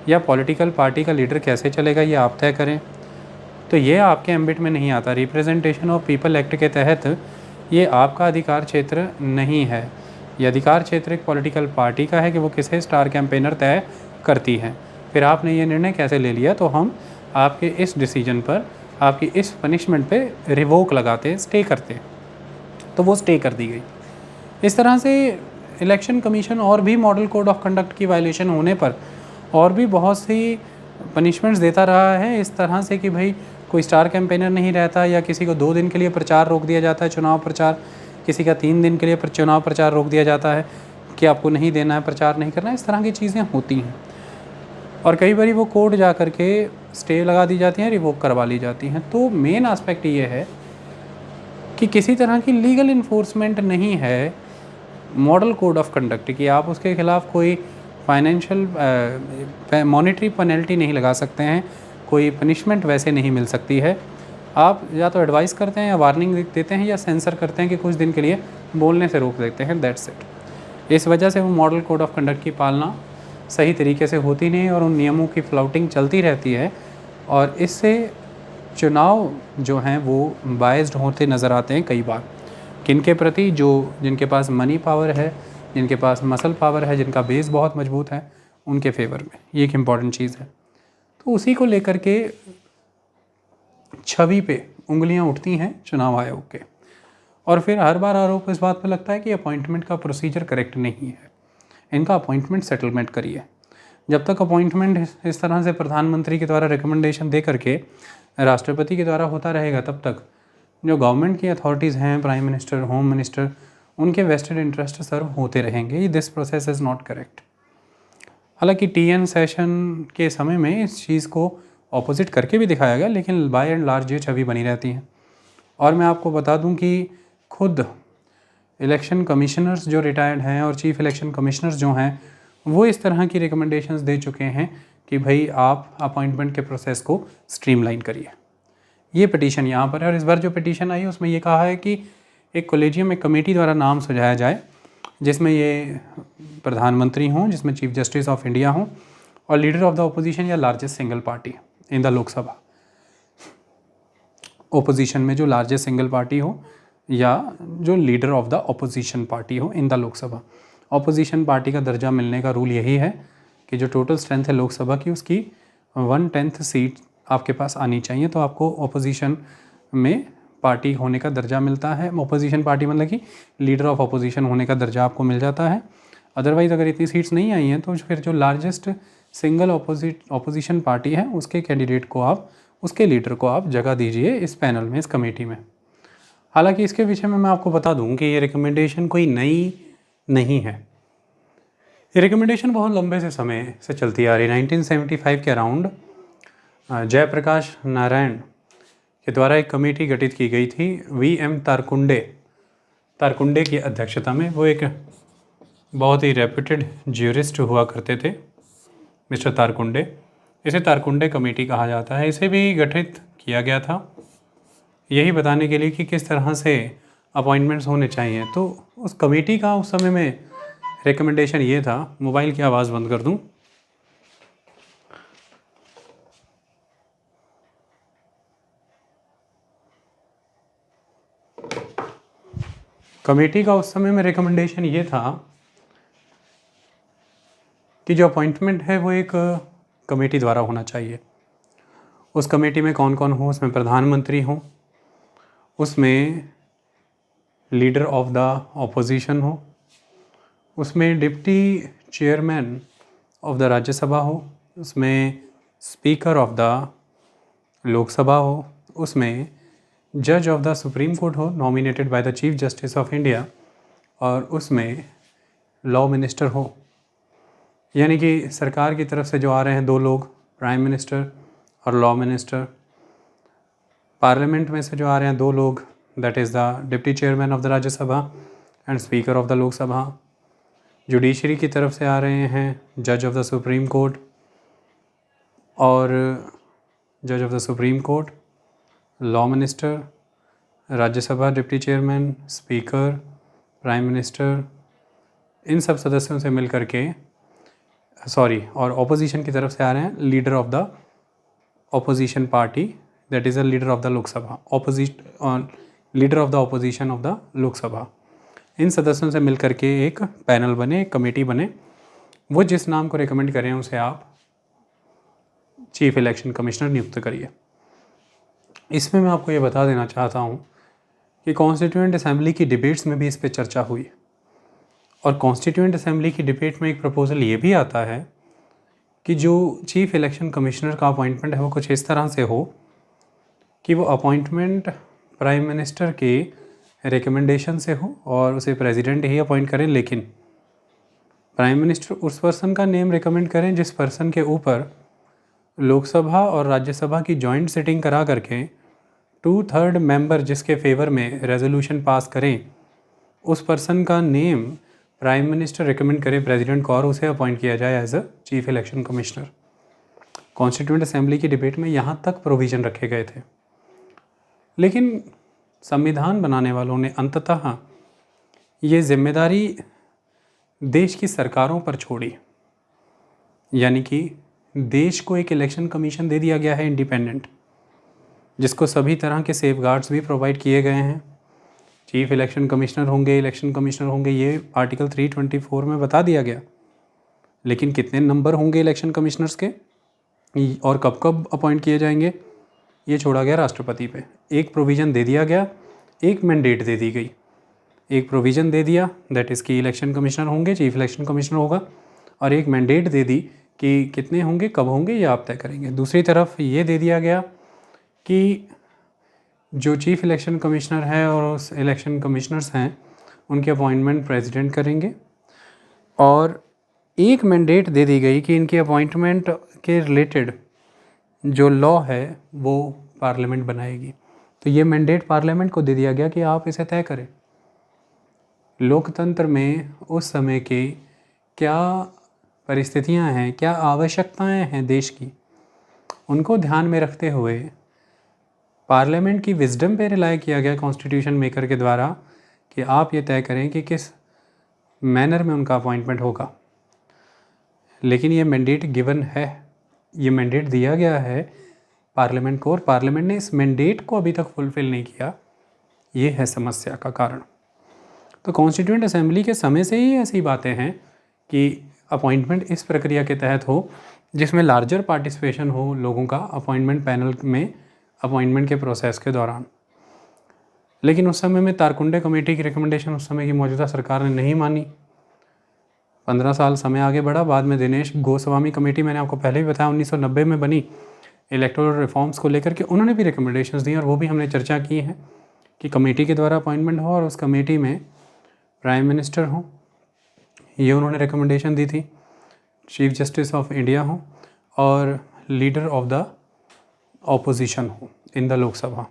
या पॉलिटिकल पार्टी का लीडर कैसे चलेगा ये आप तय करें? तो ये आपके एम्बिट में नहीं आता। रिप्रेजेंटेशन ऑफ पीपल एक्ट के तहत ये आपका अधिकार क्षेत्र नहीं है। ये अधिकार क्षेत्र एक पॉलिटिकल पार्टी का है कि वो किसे स्टार कैंपेनर तय करती है। फिर आपने ये निर्णय कैसे ले लिया? तो हम आपके इस डिसीजन पर, आपकी इस पनिशमेंट पे रिवोक लगाते, स्टे करते। तो वो स्टे कर दी गई। इस तरह से इलेक्शन कमीशन और भी मॉडल कोड ऑफ कंडक्ट की वायलेशन होने पर और भी बहुत सी पनिशमेंट्स देता रहा है, इस तरह से कि भाई कोई स्टार कैंपेनर नहीं रहता, या किसी को 2 दिन के लिए प्रचार रोक दिया जाता है, चुनाव प्रचार, किसी का 3 दिन के लिए चुनाव प्रचार रोक दिया जाता है कि आपको नहीं देना है, प्रचार नहीं करना है। इस तरह की चीज़ें होती हैं और कई बार वो कोर्ट जा कर के स्टे लगा दी जाती हैं, रिवोक करवा ली जाती हैं। तो मेन एस्पेक्ट ये है कि किसी तरह की लीगल इन्फोर्समेंट नहीं है मॉडल कोड ऑफ कंडक्ट की। आप उसके खिलाफ कोई फाइनेंशियल मॉनेटरी पेनल्टी नहीं लगा सकते हैं, कोई पनिशमेंट वैसे नहीं मिल सकती है। आप या तो एडवाइस करते हैं या वार्निंग देते हैं या सेंसर करते हैं कि कुछ दिन के लिए बोलने से रोक देते हैं, दैट्स इट। इस वजह से वो मॉडल कोड ऑफ कंडक्ट की पालना सही तरीके से होती नहीं और उन नियमों की फ्लाउटिंग चलती रहती है, और इससे चुनाव जो हैं वो बायस्ड होते नज़र आते हैं कई बार। किनके प्रति? जो जिनके पास मनी पावर है, जिनके पास मसल पावर है, जिनका बेस बहुत मजबूत है, उनके फेवर में। ये एक इम्पॉर्टेंट चीज़ है। तो उसी को लेकर के छवि पे उंगलियां उठती हैं चुनाव आयोग के, और फिर हर बार आरोप इस बात पर लगता है कि अपॉइंटमेंट का प्रोसीजर करेक्ट नहीं है, इनका अपॉइंटमेंट सेटलमेंट करिए। जब तक अपॉइंटमेंट इस तरह से प्रधानमंत्री के द्वारा रिकमेंडेशन दे करके राष्ट्रपति के द्वारा होता रहेगा, तब तक जो गवर्नमेंट की अथॉरिटीज़ हैं, प्राइम मिनिस्टर, होम मिनिस्टर, उनके वेस्टेड इंटरेस्ट सर्व होते रहेंगे। This process is not correct. हालांकि TN सेशन के समय में इस चीज़ को ऑपोजिट करके भी दिखाया गया, लेकिन बाय एंड लार्ज ये छवि बनी रहती है। और मैं आपको बता दूं कि खुद इलेक्शन कमिश्नर्स जो रिटायर्ड हैं और चीफ इलेक्शन कमिश्नर्स जो हैं, वो इस तरह की रिकमेंडेशंस दे चुके हैं कि भाई आप अपॉइंटमेंट के प्रोसेस को स्ट्रीमलाइन करिए। ये पिटीशन यहाँ पर है, और इस बार जो पिटीशन आई उसमें ये कहा है कि एक कॉलेजियम, एक कमेटी द्वारा नाम सुझाया जाए जिसमें ये प्रधानमंत्री हों, जिसमें चीफ जस्टिस ऑफ इंडिया हों, और लीडर ऑफ द ओपोजिशन या largest single party in the Lok Sabha. Opposition में जो लार्जेस्ट सिंगल पार्टी हो या जो leader of the opposition party हो in the Lok Sabha. Opposition party का दर्जा मिलने का रूल यही है कि जो टोटल स्ट्रेंथ है लोकसभा की, उसकी 1/10 सीट आपके पास आनी चाहिए, तो आपको ओपोजिशन में पार्टी होने का दर्जा मिलता है। ओपोजिशन पार्टी मतलब कि लीडर ऑफ ओपोजिशन होने का दर्जा आपको मिल जाता है। अदरवाइज़ अगर इतनी सीट्स नहीं आई हैं तो फिर जो लार्जेस्ट सिंगल ओपोजिशन पार्टी है उसके कैंडिडेट को आप, उसके लीडर को आप जगह दीजिए इस पैनल में, इस कमेटी में। हालांकि इसके विषय में मैं आपको बता दूं कि ये रिकमेंडेशन कोई नई नहीं है। ये रिकमेंडेशन बहुत लंबे से समय से चलती आ रही है। 1975 के अराउंड जयप्रकाश नारायण के द्वारा एक कमेटी गठित की गई थी VM तारकुंडे की अध्यक्षता में। वो एक बहुत ही रेप्यूटेड ज्यूरिस्ट हुआ करते थे मिस्टर तारकुंडे। इसे तारकुंडे कमेटी कहा जाता है। इसे भी गठित किया गया था यही बताने के लिए कि किस तरह से अपॉइंटमेंट्स होने चाहिए। तो उस कमेटी का उस समय में रिकमेंडेशन ये था, मोबाइल की आवाज़ बंद कर दूं। कमेटी का उस समय में रिकमेंडेशन ये था कि जो अपॉइंटमेंट है वो एक कमेटी द्वारा होना चाहिए। उस कमेटी में कौन कौन हो, उसमें प्रधानमंत्री हो, उसमें लीडर ऑफ द ऑपोजिशन हो, उसमें deputy chairman of the Rajya Sabha हो, उसमें स्पीकर ऑफ द लोकसभा हो, उसमें जज ऑफ द सुप्रीम कोर्ट हो nominated by the chief justice of India, और उसमें लॉ मिनिस्टर हो, यानी कि सरकार की तरफ से जो आ रहे हैं 2 लोग, प्राइम मिनिस्टर और लॉ मिनिस्टर। पार्लियामेंट में से जो आ रहे हैं 2 लोग, that is the deputy chairman of the Rajya Sabha and speaker of the Lok Sabha. Judiciary की तरफ से आ रहे हैं जज ऑफ द सुप्रीम कोर्ट और जज of the supreme court, law minister, Rajya Sabha deputy chairman, speaker, prime minister, इन सब सदस्यों से मिल करके और ऑपोजिशन की तरफ से आ रहे हैं leader of the opposition party, that is the leader of the Lok Sabha, leader of the opposition of the Lok Sabha. इन सदस्यों से मिल करके एक पैनल बने, एक कमेटी बने। वो जिस नाम को रिकमेंड करें उसे आप चीफ इलेक्शन कमिश्नर नियुक्त करिए। इसमें मैं आपको ये बता देना चाहता हूँ कि कॉन्स्टिट्यूएंट असेंबली की डिबेट्स में भी इस पर चर्चा हुई, और कॉन्स्टिट्यूएंट असेंबली की डिबेट में एक प्रपोजल ये भी आता है कि जो चीफ इलेक्शन कमिश्नर का अपॉइंटमेंट है वो कुछ इस तरह से हो कि वो अपॉइंटमेंट प्राइम मिनिस्टर के रिकमेंडेशन से हो और उसे प्रेसिडेंट ही अपॉइंट करें, लेकिन प्राइम मिनिस्टर उस पर्सन का नेम रिकमेंड करें जिस पर्सन के ऊपर लोकसभा और राज्यसभा की जॉइंट सिटिंग करा करके 2/3 मेंबर जिसके फेवर में रेजोल्यूशन पास करें, उस पर्सन का नेम प्राइम मिनिस्टर रिकमेंड करे प्रेसिडेंट को और उसे अपॉइंट किया जाए as a chief election commissioner. Constituent assembly की डिबेट में यहाँ तक प्रोविज़न रखे गए थे, लेकिन संविधान बनाने वालों ने अंततः ये जिम्मेदारी देश की सरकारों पर छोड़ी, यानी कि देश को एक इलेक्शन कमीशन दे दिया गया है इंडिपेंडेंट, जिसको सभी तरह के सेफगार्ड्स भी प्रोवाइड किए गए हैं। चीफ इलेक्शन कमिश्नर होंगे, इलेक्शन कमिश्नर होंगे, ये आर्टिकल 324 में बता दिया गया, लेकिन कितने नंबर होंगे इलेक्शन कमिश्नर्स के और कब कब अपॉइंट किए जाएंगे ये छोड़ा गया राष्ट्रपति पे। एक प्रोविज़न दे दिया गया, एक मैंडेट दे दी गई। एक प्रोविज़न दे दिया दैट इज़ कि इलेक्शन कमिश्नर होंगे, चीफ इलेक्शन कमिश्नर होगा, और एक मैंडेट दे दी कि कितने होंगे, कब होंगे, ये आप तय करेंगे। दूसरी तरफ ये दे दिया गया कि जो चीफ इलेक्शन कमिश्नर है और उस इलेक्शन कमिश्नर्स हैं उनके अपॉइंटमेंट प्रेसिडेंट करेंगे, और एक मैंडेट दे दी गई कि इनके अपॉइंटमेंट के रिलेटेड जो लॉ है वो पार्लियामेंट बनाएगी। तो ये मैंडेट पार्लियामेंट को दे दिया गया कि आप इसे तय करें। लोकतंत्र में उस समय के क्या परिस्थितियां हैं, क्या आवश्यकताएं हैं देश की, उनको ध्यान में रखते हुए पार्लियामेंट की विजडम पे रिलाई किया गया कॉन्स्टिट्यूशन मेकर के द्वारा कि आप ये तय करें कि किस मैनर में उनका अपॉइंटमेंट होगा। लेकिन ये मैंडेट गिवन है, ये मैंडेट दिया गया है पार्लियामेंट को, और पार्लियामेंट ने इस मैंडेट को अभी तक फुलफ़िल नहीं किया। ये है समस्या का कारण। तो कॉन्स्टिट्यूएंट असेंबली के समय से ही ऐसी बातें हैं कि अपॉइंटमेंट इस प्रक्रिया के तहत हो जिसमें लार्जर पार्टिसिपेशन हो लोगों का अपॉइंटमेंट पैनल में अपॉइंटमेंट के प्रोसेस के दौरान। लेकिन उस समय में तारकुंडे कमेटी की रिकमेंडेशन उस समय की मौजूदा सरकार ने नहीं मानी। 15 साल समय आगे बढ़ा, बाद में दिनेश गोस्वामी कमेटी, मैंने आपको पहले भी बताया 1990 में बनी, इलेक्टोरल रिफॉर्म्स को लेकर के उन्होंने भी रिकमेंडेशंस दी, और वो भी हमने चर्चा की है कि कमेटी के द्वारा अपॉइंटमेंट हो और उस कमेटी में प्राइम मिनिस्टर हो, ये उन्होंने रिकमेंडेशन दी थी, चीफ जस्टिस ऑफ इंडिया हो और लीडर ऑफ द ऑपोजिशन हो। In the Lok Sabha.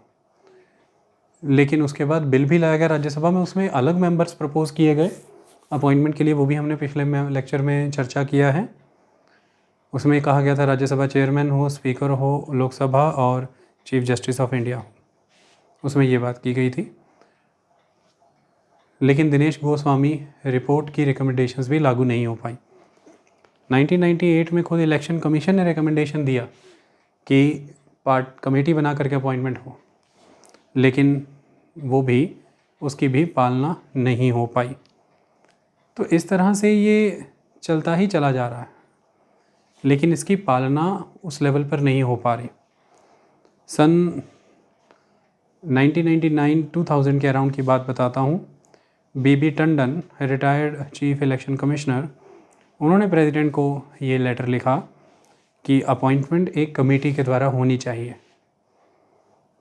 लेकिन उसके बाद बिल भी लाया गया राज्यसभा में, उसमें अलग मेंबर्स प्रपोज किए गए अपॉइंटमेंट के लिए, वो भी हमने पिछले लेक्चर में चर्चा किया है। उसमें कहा गया था राज्यसभा चेयरमैन हो, स्पीकर हो लोकसभा और चीफ जस्टिस ऑफ इंडिया हो, उसमें ये बात की गई थी। लेकिन दिनेश गोस्वामी रिपोर्ट की रिकमेंडेशंस भी लागू नहीं हो पाई। 1998 में खुद इलेक्शन कमीशन ने रिकमेंडेशन दिया कि कमेटी बना करके अपॉइंटमेंट हो, लेकिन वो भी उसकी भी पालना नहीं हो पाई। तो इस तरह से ये चलता ही चला जा रहा है, लेकिन इसकी पालना उस लेवल पर नहीं हो पा रही। सन 1999-2000 के अराउंड की बात बताता हूँ। B B Tandon, retired chief election commissioner, उन्होंने प्रेसिडेंट को ये लेटर लिखा कि अपॉइंटमेंट एक कमेटी के द्वारा होनी चाहिए।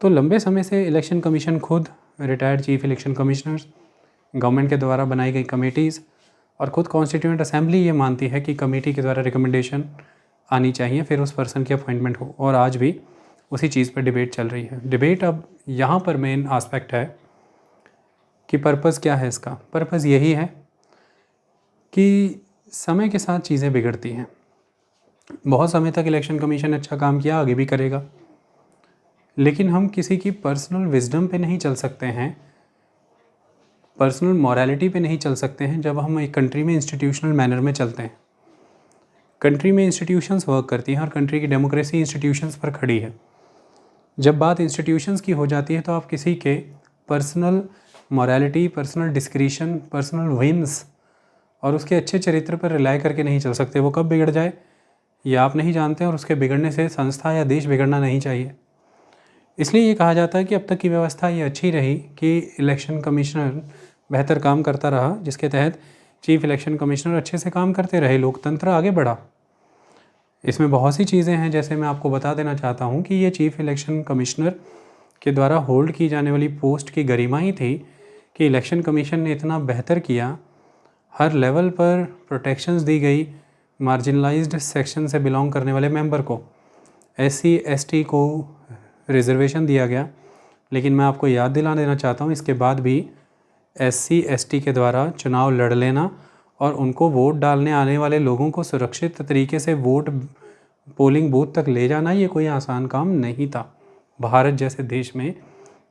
तो लंबे समय से इलेक्शन कमीशन खुद, retired chief election commissioners, government के द्वारा बनाई गई कमेटीज़ और खुद कॉन्स्टिट्यूएंट असेंबली ये मानती है कि कमेटी के द्वारा रिकमेंडेशन आनी चाहिए, फिर उस पर्सन की अपॉइंटमेंट हो। और आज भी उसी चीज़ पर डिबेट चल रही है। डिबेट अब यहाँ पर मेन आस्पेक्ट है कि पर्पज़ क्या है इसका। पर्पज़ यही है कि समय के साथ चीज़ें बिगड़ती हैं। बहुत समय तक इलेक्शन कमीशन अच्छा काम किया, आगे भी करेगा, लेकिन हम किसी की पर्सनल विजडम पे नहीं चल सकते हैं, पर्सनल मॉरलिटी पे नहीं चल सकते हैं जब हम एक कंट्री में इंस्टीट्यूशनल मैनर में चलते हैं। कंट्री में इंस्टीट्यूशंस वर्क करती हैं और कंट्री की डेमोक्रेसी इंस्टीट्यूशंस पर खड़ी है। जब बात इंस्टीट्यूशंस की हो जाती है तो आप किसी के personal morality, personal discretion, personal whims और उसके अच्छे चरित्र पर रिलाय करके नहीं चल सकते। वो कब बिगड़ जाए ये आप नहीं जानते, और उसके बिगड़ने से संस्था या देश बिगड़ना नहीं चाहिए। इसलिए ये कहा जाता है कि अब तक की व्यवस्था ये अच्छी रही कि इलेक्शन कमिश्नर बेहतर काम करता रहा, जिसके तहत चीफ इलेक्शन कमिश्नर अच्छे से काम करते रहे, लोकतंत्र आगे बढ़ा। इसमें बहुत सी चीज़ें हैं, जैसे मैं आपको बता देना चाहता हूँ कि ये चीफ इलेक्शन कमिश्नर के द्वारा होल्ड की जाने वाली पोस्ट की गरिमा ही थी कि इलेक्शन कमीशन ने इतना बेहतर किया, हर लेवल पर प्रोटेक्शंस दी गई मार्जिनलाइज्ड सेक्शन से बिलोंग करने वाले मेंबर को, SC ST को रिजर्वेशन दिया गया। लेकिन मैं आपको याद दिला देना चाहता हूँ, इसके बाद भी SC ST के द्वारा चुनाव लड़ लेना और उनको वोट डालने आने वाले लोगों को सुरक्षित तरीके से वोट पोलिंग बूथ तक ले जाना, ये कोई आसान काम नहीं था। भारत जैसे देश में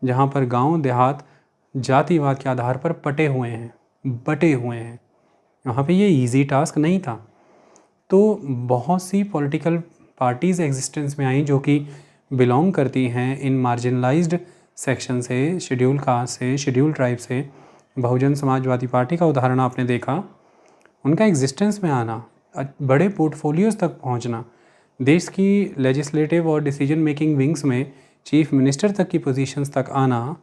जहाँ पर गांव देहात जातिवाद के आधार पर बटे हुए हैं, वहाँ पे ये इजी टास्क नहीं था। तो बहुत सी पॉलिटिकल पार्टीज़ एग्जिस्टेंस में आई जो कि बिलोंग करती हैं इन मार्जिनलाइज्ड सेक्शन से, शेड्यूल कास्ट से, शेड्यूल ट्राइब से। बहुजन समाजवादी पार्टी का उदाहरण आपने देखा, उनका एग्जिस्टेंस में आना, बड़े पोर्टफोलियोज़ तक पहुंचना, देश की लेजिस्लेटिव और डिसीजन मेकिंग विंग्स में चीफ मिनिस्टर तक की पोजीशंस तक आना,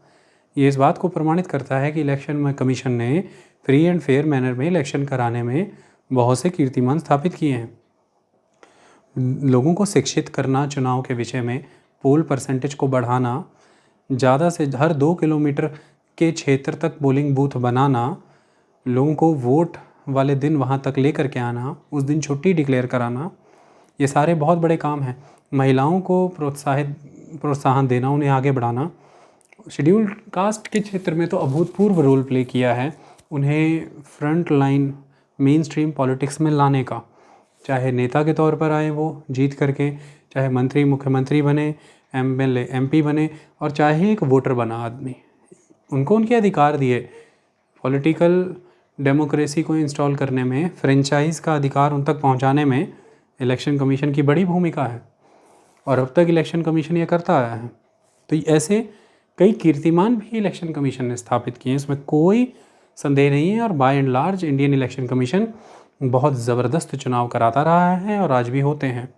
ये इस बात को प्रमाणित करता है कि इलेक्शन कमीशन ने फ्री एंड फेयर मैनर में इलेक्शन कराने में बहुत से कीर्तिमान स्थापित किए हैं। लोगों को शिक्षित करना चुनाव के विषय में, पोल परसेंटेज को बढ़ाना, ज़्यादा से हर 2 किलोमीटर के क्षेत्र तक पोलिंग बूथ बनाना, लोगों को वोट वाले दिन वहाँ तक ले करके आना, उस दिन छुट्टी डिक्लेयर कराना, ये सारे बहुत बड़े काम हैं। महिलाओं को प्रोत्साहन देना, उन्हें आगे बढ़ाना। शेड्यूल कास्ट के क्षेत्र में तो अभूतपूर्व रोल प्ले किया है, उन्हें front line main stream politics में लाने का, चाहे नेता के तौर पर आए वो जीत करके, चाहे मंत्री मुख्यमंत्री बने, MLA MP बने, और चाहे एक वोटर बना आदमी, उनको उनके अधिकार दिए। पॉलिटिकल डेमोक्रेसी को इंस्टॉल करने में, फ्रेंचाइज का अधिकार उन तक पहुंचाने में इलेक्शन कमीशन की बड़ी भूमिका है, और अब तक इलेक्शन कमीशन ये करता आया है। तो ऐसे कई कीर्तिमान भी इलेक्शन कमीशन ने स्थापित किए हैं, इसमें कोई संदेह नहीं है। और by and large Indian election commission बहुत ज़बरदस्त चुनाव कराता रहा है और आज भी होते हैं,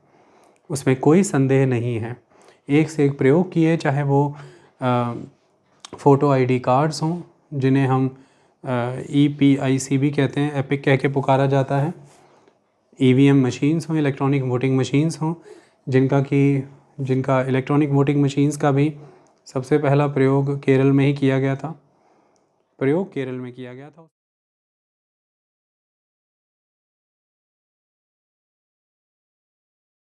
उसमें कोई संदेह नहीं है। एक से एक प्रयोग किए, चाहे वो फ़ोटो ID कार्ड्स हों, जिन्हें हम EPIC भी कहते हैं, एपिक कह के पुकारा जाता है, EVM मशीन्स हों, इलेक्ट्रॉनिक वोटिंग मशीन्स हों, जिनका इलेक्ट्रॉनिक वोटिंग मशीन्स का भी सबसे पहला प्रयोग केरल में किया गया था।